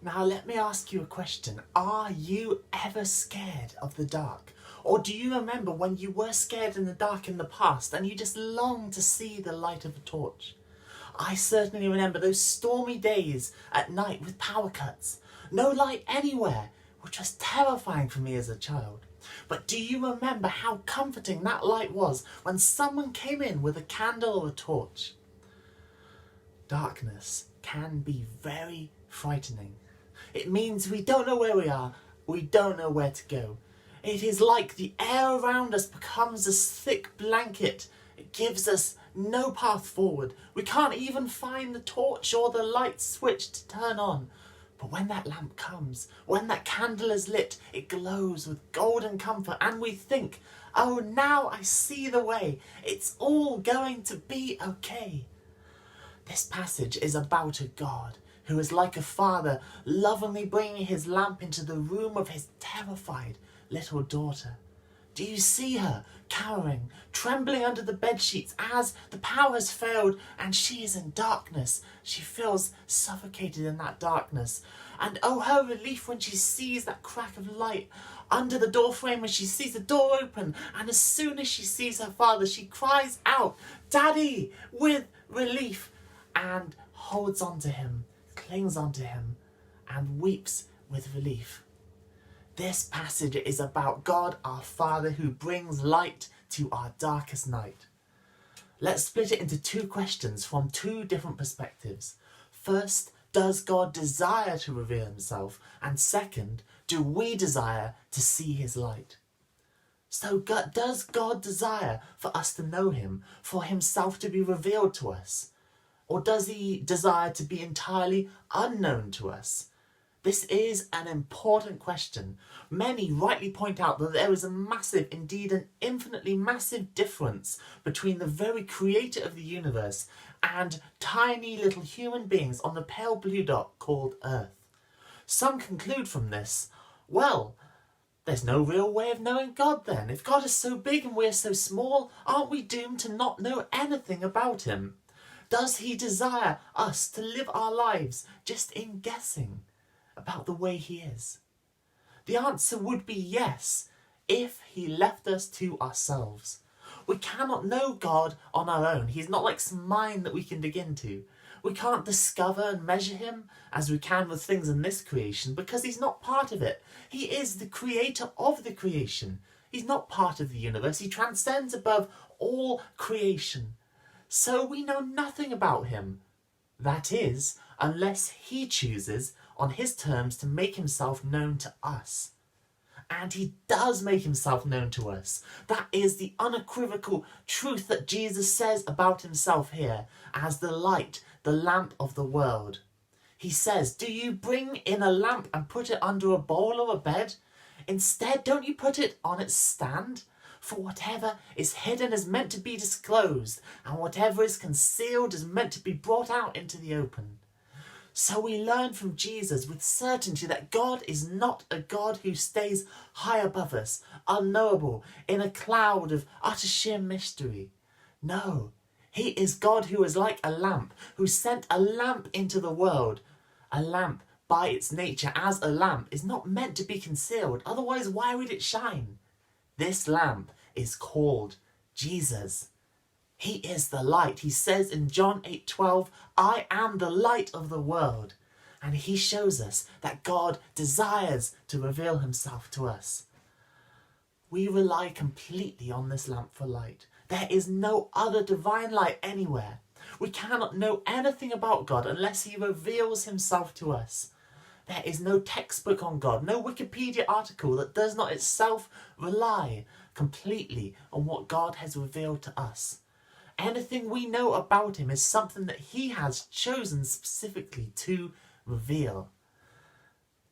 Now let me ask you a question. Are you ever scared of the dark? Or do you remember when you were scared in the dark in the past and you just longed to see the light of a torch? I certainly remember those stormy days at night with power cuts. No light anywhere, which was terrifying for me as a child. But do you remember how comforting that light was when someone came in with a candle or a torch? Darkness can be very frightening. It means we don't know where we are, we don't know where to go. It is like the air around us becomes a thick blanket. It gives us no path forward. We can't even find the torch or the light switch to turn on. But when that lamp comes, when that candle is lit, it glows with golden comfort and we think, oh, now I see the way. It's all going to be okay. This passage is about a God who is like a father lovingly bringing his lamp into the room of his terrified little daughter. Do you see her cowering, trembling under the bed sheets as the power has failed and she is in darkness? She feels suffocated in that darkness. And oh, her relief when she sees that crack of light under the door frame, as she sees the door open, and as soon as she sees her father, she cries out, "Daddy!" with relief, and holds on to him, clings onto him, and weeps with relief. This passage is about God our Father who brings light to our darkest night. Let's split it into two questions from two different perspectives. First, does God desire to reveal himself? And second, do we desire to see his light? So does God desire for us to know him, for himself to be revealed to us? Or does he desire to be entirely unknown to us? This is an important question. Many rightly point out that there is a massive, indeed an infinitely massive difference between the very creator of the universe and tiny little human beings on the pale blue dot called Earth. Some conclude from this, well, there's no real way of knowing God then. If God is so big and we're so small, aren't we doomed to not know anything about him? Does he desire us to live our lives just in guessing about the way he is? The answer would be yes, if he left us to ourselves. We cannot know God on our own. He's not like some mind that we can dig into. We can't discover and measure him as we can with things in this creation because he's not part of it. He is the creator of the creation. He's not part of the universe. He transcends above all creation. So we know nothing about him. That is, unless he chooses on his terms to make himself known to us. And he does make himself known to us. That is the unequivocal truth that Jesus says about himself here as the light, the lamp of the world. He says, do you bring in a lamp and put it under a bowl or a bed? Instead, don't you put it on its stand? For whatever is hidden is meant to be disclosed, and whatever is concealed is meant to be brought out into the open. So we learn from Jesus with certainty that God is not a God who stays high above us, unknowable, in a cloud of utter sheer mystery. No, he is God who is like a lamp, who sent a lamp into the world. A lamp, by its nature as a lamp, is not meant to be concealed, otherwise why would it shine? This lamp is called Jesus. He is the light. He says in John 8:12, I am the light of the world. And he shows us that God desires to reveal himself to us. We rely completely on this lamp for light. There is no other divine light anywhere. We cannot know anything about God unless he reveals himself to us. There is no textbook on God, no Wikipedia article that does not itself rely completely on what God has revealed to us. Anything we know about him is something that he has chosen specifically to reveal.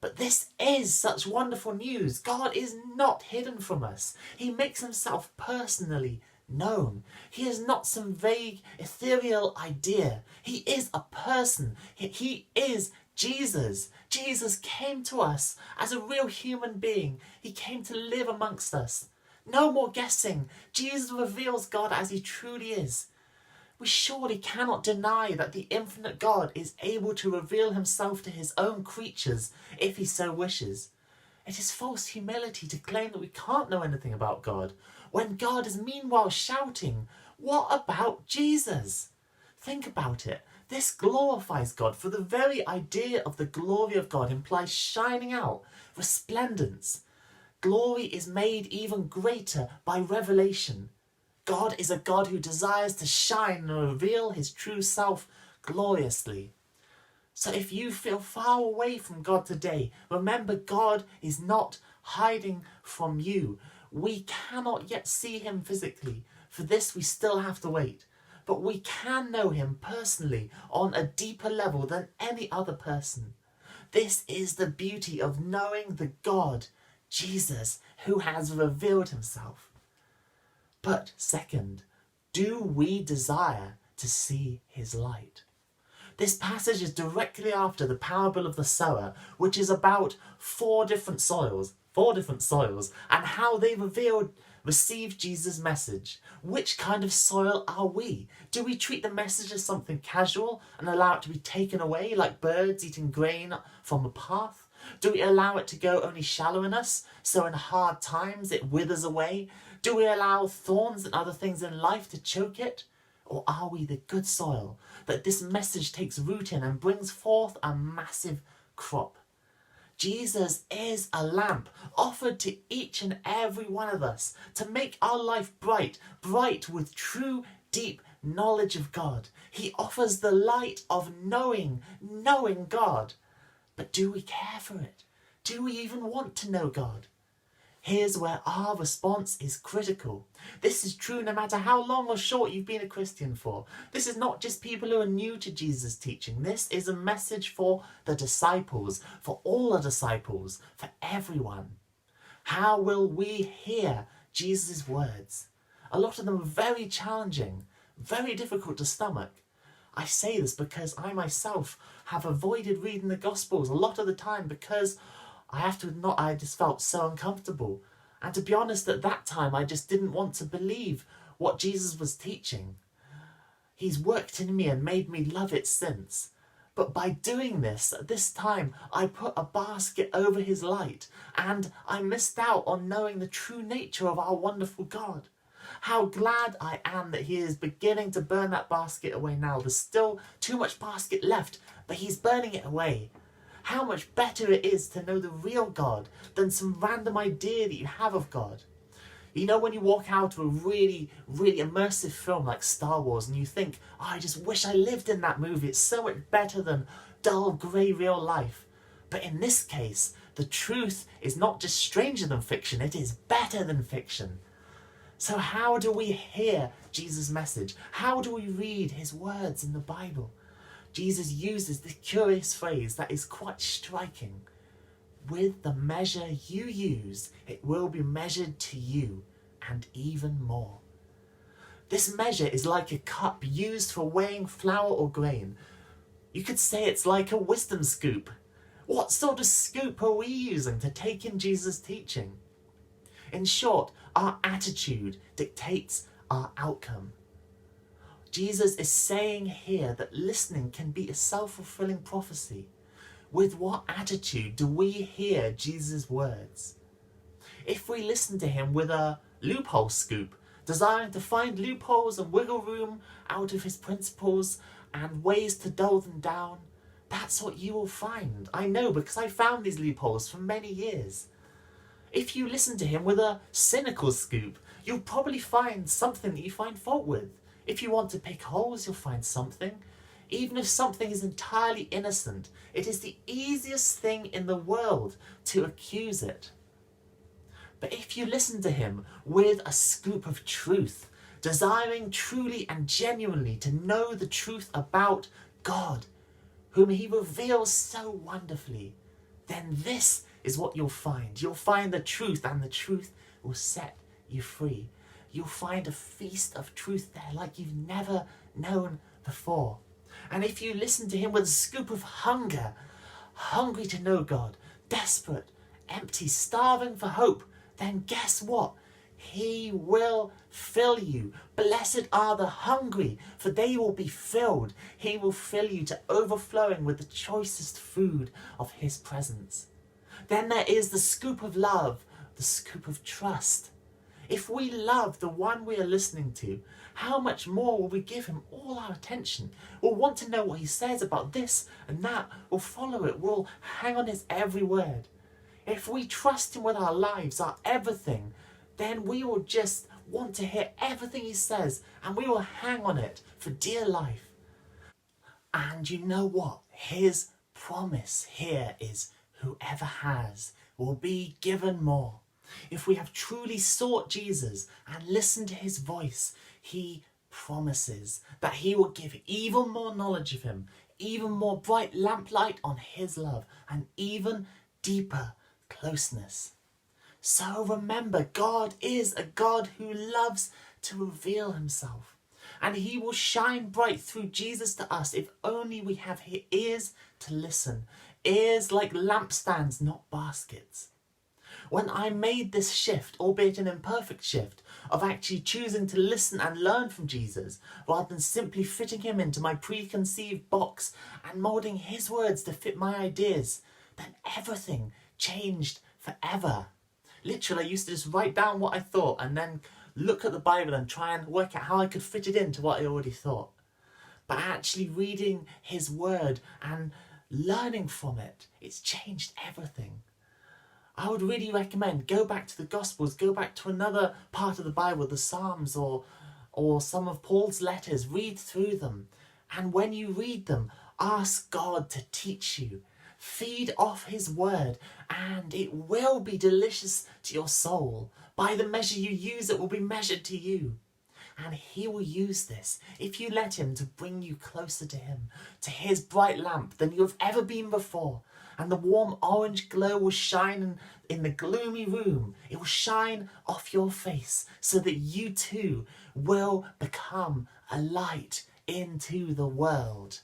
But this is such wonderful news. God is not hidden from us. He makes himself personally known. He is not some vague, ethereal idea. He is a person. He is Jesus. Jesus came to us as a real human being. He came to live amongst us. No more guessing. Jesus reveals God as he truly is. We surely cannot deny that the infinite God is able to reveal himself to his own creatures if he so wishes. It is false humility to claim that we can't know anything about God, when God is meanwhile shouting, "What about Jesus?" Think about it. This glorifies God, for the very idea of the glory of God implies shining out, resplendence. Glory is made even greater by revelation. God is a God who desires to shine and reveal his true self gloriously. So if you feel far away from God today, remember God is not hiding from you. We cannot yet see him physically. For this we still have to wait. But we can know him personally on a deeper level than any other person. This is the beauty of knowing the God, Jesus, who has revealed himself. But second, do we desire to see his light? This passage is directly after the parable of the sower, which is about four different soils, and how they received Jesus' message. Which kind of soil are we? Do we treat the message as something casual and allow it to be taken away like birds eating grain from a path? Do we allow it to go only shallow in us, so in hard times it withers away? Do we allow thorns and other things in life to choke it? Or are we the good soil that this message takes root in and brings forth a massive crop? Jesus is a lamp offered to each and every one of us to make our life bright with true, deep knowledge of God. He offers the light of knowing God. But do we care for it? Do we even want to know God? Here's where our response is critical. This is true no matter how long or short you've been a Christian for. This is not just people who are new to Jesus' teaching. This is a message for the disciples, for all the disciples, for everyone. How will we hear Jesus' words? A lot of them are very challenging, very difficult to stomach. I say this because I myself have avoided reading the Gospels a lot of the time because I have to admit, I just felt so uncomfortable. And to be honest, at that time, I just didn't want to believe what Jesus was teaching. He's worked in me and made me love it since. But by doing this, at this time, I put a basket over his light, and I missed out on knowing the true nature of our wonderful God. How glad I am that he is beginning to burn that basket away now. There's still too much basket left, but he's burning it away. How much better it is to know the real God than some random idea that you have of God. You know, when you walk out of a really, really immersive film like Star Wars and you think, "Oh, I just wish I lived in that movie. It's so much better than dull, grey real life." But in this case, the truth is not just stranger than fiction, it is better than fiction. So how do we hear Jesus' message? How do we read his words in the Bible? Jesus uses the curious phrase that is quite striking. With the measure you use, it will be measured to you, and even more. This measure is like a cup used for weighing flour or grain. You could say it's like a wisdom scoop. What sort of scoop are we using to take in Jesus' teaching? In short, our attitude dictates our outcome. Jesus is saying here that listening can be a self-fulfilling prophecy. With what attitude do we hear Jesus' words? If we listen to him with a loophole scoop, desiring to find loopholes and wiggle room out of his principles and ways to dull them down, that's what you will find. I know, because I found these loopholes for many years. If you listen to him with a cynical scoop, you'll probably find something that you find fault with. If you want to pick holes, you'll find something. Even if something is entirely innocent, it is the easiest thing in the world to accuse it. But if you listen to him with a scoop of truth, desiring truly and genuinely to know the truth about God, whom he reveals so wonderfully, then this is what you'll find. You'll find the truth, and the truth will set you free. You'll find a feast of truth there like you've never known before. And if you listen to him with a scoop of hunger, hungry to know God, desperate, empty, starving for hope, then guess what? He will fill you. Blessed are the hungry, for they will be filled. He will fill you to overflowing with the choicest food of his presence. Then there is the scoop of love, the scoop of trust. If we love the one we are listening to, how much more will we give him all our attention? We'll want to know what he says about this and that. We'll follow it. We'll hang on his every word. If we trust him with our lives, our everything, then we will just want to hear everything he says, and we will hang on it for dear life. And you know what? His promise here is whoever has will be given more. If we have truly sought Jesus and listened to his voice, he promises that he will give even more knowledge of him, even more bright lamplight on his love, and even deeper closeness. So remember, God is a God who loves to reveal himself, and he will shine bright through Jesus to us if only we have ears to listen, ears like lampstands, not baskets. When I made this shift, albeit an imperfect shift, of actually choosing to listen and learn from Jesus, rather than simply fitting him into my preconceived box and moulding his words to fit my ideas, then everything changed forever. Literally, I used to just write down what I thought and then look at the Bible and try and work out how I could fit it into what I already thought. But actually reading his word and learning from it, it's changed everything. I would really recommend go back to the Gospels, go back to another part of the Bible, the Psalms or some of Paul's letters, read through them. And when you read them, ask God to teach you. Feed off his word, and it will be delicious to your soul. By the measure you use, it will be measured to you. And he will use this, if you let him, to bring you closer to him, to his bright lamp than you have ever been before. And the warm orange glow will shine in the gloomy room. It will shine off your face so that you too will become a light into the world.